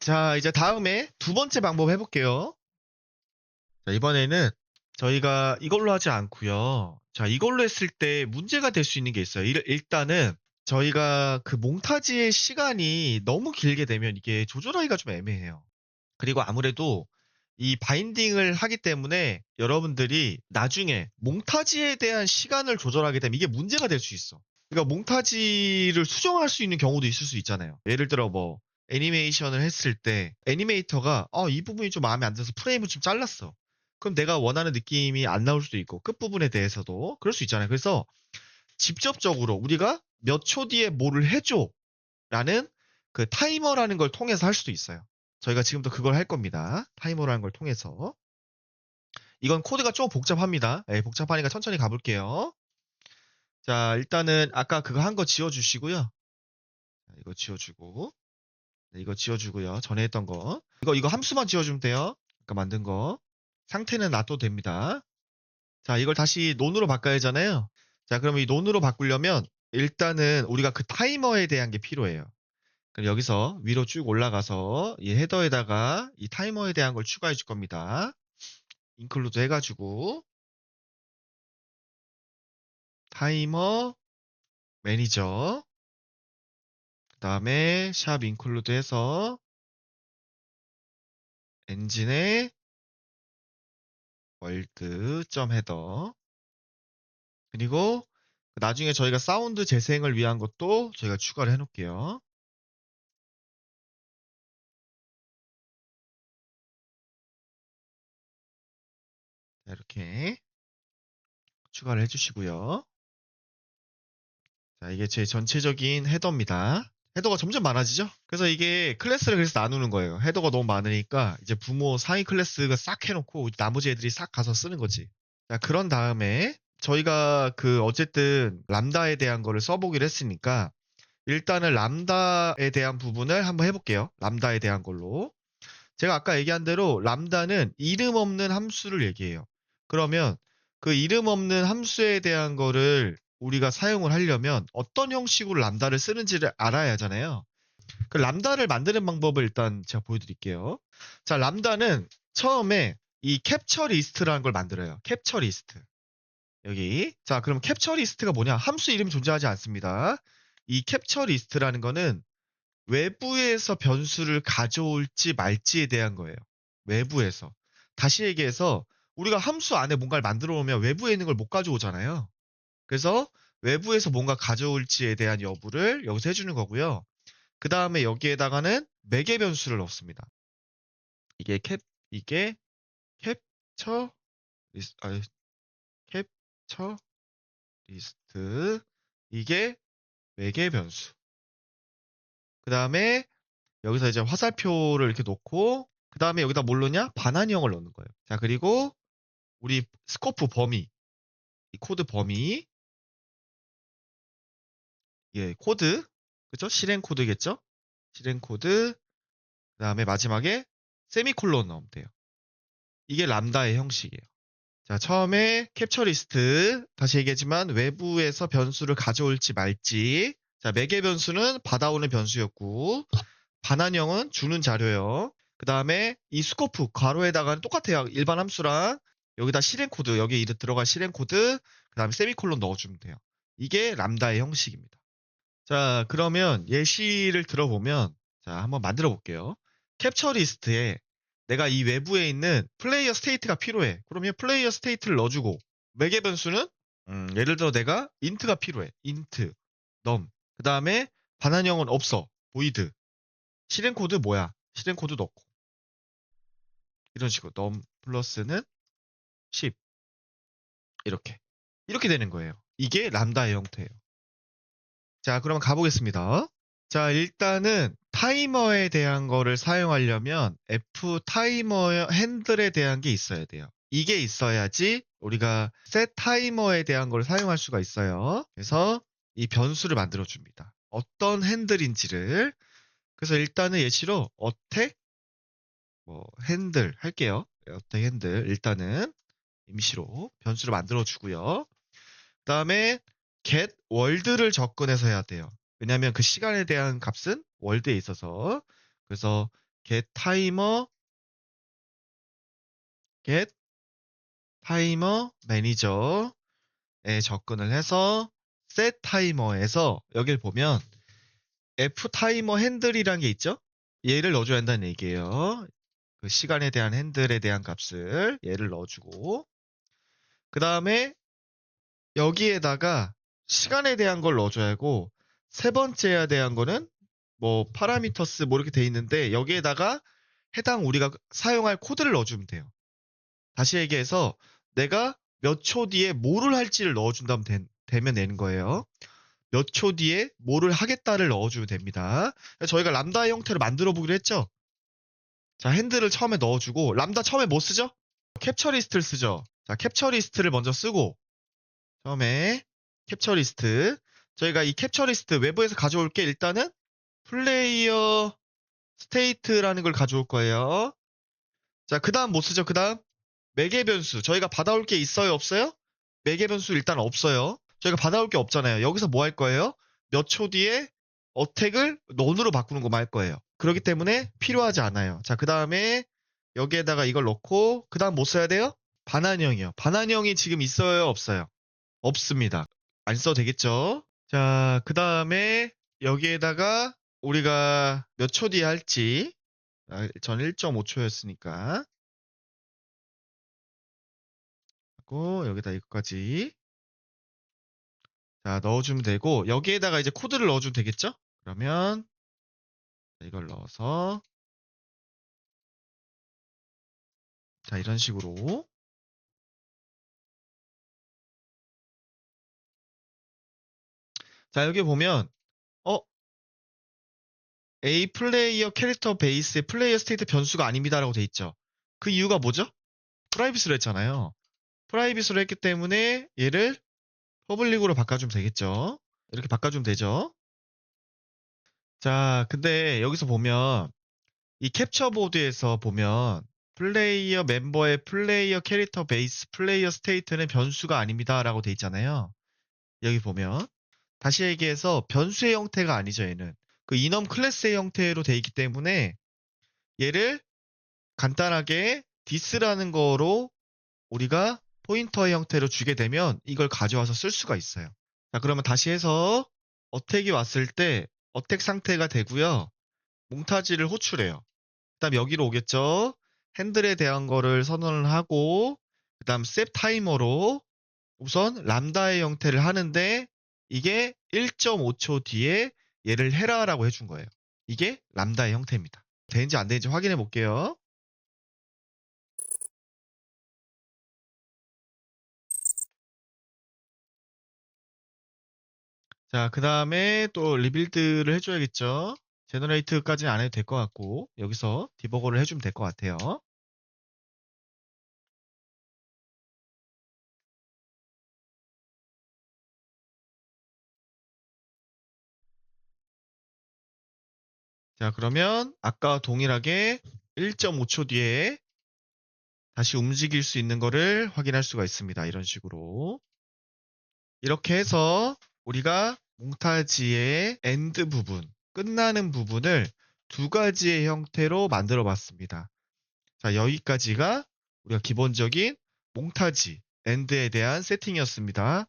자, 이제 다음에 두 번째 방법 해볼게요. 자, 이번에는 저희가 이걸로 하지 않고요. 자, 이걸로 했을 때 문제가 될 수 있는 게 있어요. 일단은 저희가 그 몽타주의 시간이 너무 길게 되면 이게 조절하기가 좀 애매해요. 그리고 아무래도 이 바인딩을 하기 때문에 여러분들이 나중에 몽타주에 대한 시간을 조절하게 되면 이게 문제가 될 수 있어. 그러니까 몽타주를 수정할 수 있는 경우도 있을 수 있잖아요. 예를 들어 뭐 애니메이션을 했을 때 애니메이터가 이 부분이 좀 마음에 안 들어서 프레임을 좀 잘랐어. 그럼 내가 원하는 느낌이 안 나올 수도 있고 끝부분에 대해서도 그럴 수 있잖아요. 그래서 직접적으로 우리가 몇 초 뒤에 뭐를 해줘 라는 그 타이머라는 걸 통해서 할 수도 있어요. 저희가 지금도 그걸 할 겁니다. 타이머라는 걸 통해서. 이건 코드가 좀 복잡합니다. 네, 복잡하니까 천천히 가볼게요. 자, 일단은 아까 그거 한 거 지워주시고요. 자, 이거 지워주고, 네, 이거 지워주고요. 전에 했던 거. 이거 함수만 지워주면 돼요. 아까 만든 거. 상태는 놔둬도 됩니다. 자, 이걸 다시 논으로 바꿔야 하잖아요. 자, 그럼 이 논으로 바꾸려면 일단은 우리가 그 타이머에 대한 게 필요해요. 그럼 여기서 위로 쭉 올라가서 이 헤더에다가 이 타이머에 대한 걸 추가해 줄 겁니다. 인클루드 해가지고 타이머 매니저 그 다음에 샵 인클루드 해서 엔진의 월드 점 헤더 그리고 나중에 저희가 사운드 재생을 위한 것도 저희가 추가를 해 놓을게요. 자, 이렇게 추가를 해주시고요. 자, 이게 제 전체적인 헤더입니다. 헤더가 점점 많아지죠? 그래서 이게 클래스를 그래서 나누는 거예요. 헤더가 너무 많으니까 이제 부모 상위 클래스가 싹 해놓고 나머지 애들이 싹 가서 쓰는 거지. 자, 그런 다음에 저희가 그 어쨌든 람다에 대한 거를 써보기로 했으니까 일단은 람다에 대한 부분을 한번 해볼게요. 람다에 대한 걸로. 제가 아까 얘기한 대로 람다는 이름 없는 함수를 얘기해요. 그러면 그 이름 없는 함수에 대한 거를 우리가 사용을 하려면 어떤 형식으로 람다를 쓰는지를 알아야 하잖아요. 그 람다를 만드는 방법을 일단 제가 보여드릴게요. 자, 람다는 처음에 이 캡처 리스트라는 걸 만들어요. 캡처 리스트. 여기. 자, 그럼 캡처 리스트가 뭐냐? 함수 이름이 존재하지 않습니다. 이 캡처 리스트라는 거는 외부에서 변수를 가져올지 말지에 대한 거예요. 외부에서. 다시 얘기해서 우리가 함수 안에 뭔가를 만들어 놓으면 외부에 있는 걸 못 가져오잖아요. 그래서 외부에서 뭔가 가져올지에 대한 여부를 여기서 해주는 거고요. 그 다음에 여기에다가는 매개 변수를 넣습니다. 이게 이게 캡처 리스트, 캡처 리스트. 이게 매개 변수. 그 다음에 여기서 이제 화살표를 이렇게 놓고 그 다음에 여기다 뭘 넣냐? 반환형을 넣는 거예요. 자, 그리고 우리 스코프 범위, 이 코드 범위, 예, 코드, 그죠? 실행 코드겠죠? 실행 코드, 그 다음에 마지막에 세미콜론 넣으면 돼요. 이게 람다의 형식이에요. 자, 처음에 캡처 리스트, 다시 얘기하지만 외부에서 변수를 가져올지 말지. 자, 매개 변수는 받아오는 변수였고, 반환형은 주는 자료예요. 그 다음에 이 스코프 괄호에다가는 똑같아요. 일반 함수랑 여기다 실행 코드, 여기 들어갈 실행 코드, 그 다음에 세미콜론 넣어주면 돼요. 이게 람다의 형식입니다. 자, 그러면 예시를 들어보면, 자, 한번 만들어 볼게요. 캡처 리스트에 내가 이 외부에 있는 플레이어 스테이트가 필요해. 그러면 플레이어 스테이트를 넣어주고, 매개 변수는, 예를 들어 내가 인트가 필요해. 인트, num. 그 다음에 반환형은 없어. void. 실행 코드 뭐야? 실행 코드 넣고. 이런 식으로 num 플러스는 10. 이렇게. 이렇게 되는 거예요. 이게 람다의 형태예요. 자, 그러면 가보겠습니다. 자, 일단은 타이머에 대한 거를 사용하려면 F 타이머 핸들에 대한 게 있어야 돼요. 이게 있어야지 우리가 set 타이머에 대한 걸 사용할 수가 있어요. 그래서 이 변수를 만들어 줍니다. 어떤 핸들인지를. 그래서 일단은 예시로 어택 뭐 핸들 할게요. 어택 핸들 일단은 임시로 변수를 만들어 주고요. 그다음에 get 월드를 접근해서 해야 돼요. 왜냐하면 그 시간에 대한 값은 월드에 있어서 그래서 get timer 매니저에 접근을 해서 set timer에서 여길 보면 F 타이머 핸들이란 게 있죠? 얘를 넣어줘야 한다는 얘기예요. 그 시간에 대한 핸들에 대한 값을 얘를 넣어주고 그 다음에 여기에다가 시간에 대한 걸 넣어줘야 하고 세 번째에 대한 거는 뭐 파라미터스 뭐 이렇게 돼 있는데 여기에다가 해당 우리가 사용할 코드를 넣어주면 돼요. 다시 얘기해서 내가 몇 초 뒤에 뭐를 할지를 넣어준다면 되면 되는 거예요. 몇 초 뒤에 뭐를 하겠다를 넣어주면 됩니다. 저희가 람다의 형태로 만들어 보기로 했죠. 자, 핸들을 처음에 넣어주고 람다 처음에 뭐 쓰죠? 캡처 리스트를 쓰죠. 자, 캡처 리스트를 먼저 쓰고 처음에 캡처 리스트 저희가 이 캡처 리스트 외부에서 가져올 게 일단은 플레이어 스테이트라는 걸 가져올 거예요. 자, 그 다음 뭐 쓰죠? 그 다음 매개 변수 저희가 받아올 게 있어요? 없어요? 매개 변수 일단 없어요. 저희가 받아올 게 없잖아요. 여기서 뭐 할 거예요? 몇 초 뒤에 어택을 넌으로 바꾸는 거만 할 거예요. 그렇기 때문에 필요하지 않아요. 자, 그 다음에 여기에다가 이걸 넣고 그 다음 뭐 써야 돼요? 반환형이요. 반환형이 지금 있어요? 없어요? 없습니다. 안 써도 되겠죠? 자, 그 다음에 여기에다가 우리가 몇 초 뒤에 할지 전 1.5초였으니까 하고 여기다 이거까지 자 넣어주면 되고 여기에다가 이제 코드를 넣어주면 되겠죠? 그러면 이걸 넣어서 자 이런 식으로 자 여기 보면 A 플레이어 캐릭터 베이스의 플레이어 스테이트 변수가 아닙니다라고 돼 있죠. 그 이유가 뭐죠? 프라이빗으로 했잖아요. 프라이빗으로 했기 때문에 얘를 퍼블릭으로 바꿔주면 되겠죠. 이렇게 바꿔주면 되죠. 자, 근데 여기서 보면 이 캡처 보드에서 보면 플레이어 멤버의 플레이어 캐릭터 베이스 플레이어 스테이트는 변수가 아닙니다라고 돼 있잖아요. 여기 보면 다시 얘기해서 변수의 형태가 아니죠, 얘는. 그 이넘 클래스의 형태로 돼 있기 때문에 얘를 간단하게 this라는 거로 우리가 포인터의 형태로 주게 되면 이걸 가져와서 쓸 수가 있어요. 자, 그러면 다시 해서 어택이 왔을 때 어택 상태가 되고요. 몽타지를 호출해요. 그다음 여기로 오겠죠. 핸들에 대한 거를 선언을 하고 그다음 셋 타이머로 우선 람다의 형태를 하는데 이게 1.5초 뒤에 얘를 해라라고 해준 거예요. 이게 람다의 형태입니다. 되는지 안 되는지 확인해 볼게요. 자, 그 다음에 또 리빌드를 해줘야겠죠. 제너레이트까지는 안 해도 될 것 같고 여기서 디버거를 해주면 될 것 같아요. 자, 그러면 아까 동일하게 1.5초 뒤에 다시 움직일 수 있는 거를 확인할 수가 있습니다. 이런 식으로. 이렇게 해서 우리가 몽타지의 엔드 부분, 끝나는 부분을 두 가지의 형태로 만들어 봤습니다. 자, 여기까지가 우리가 기본적인 몽타지, 엔드에 대한 세팅이었습니다.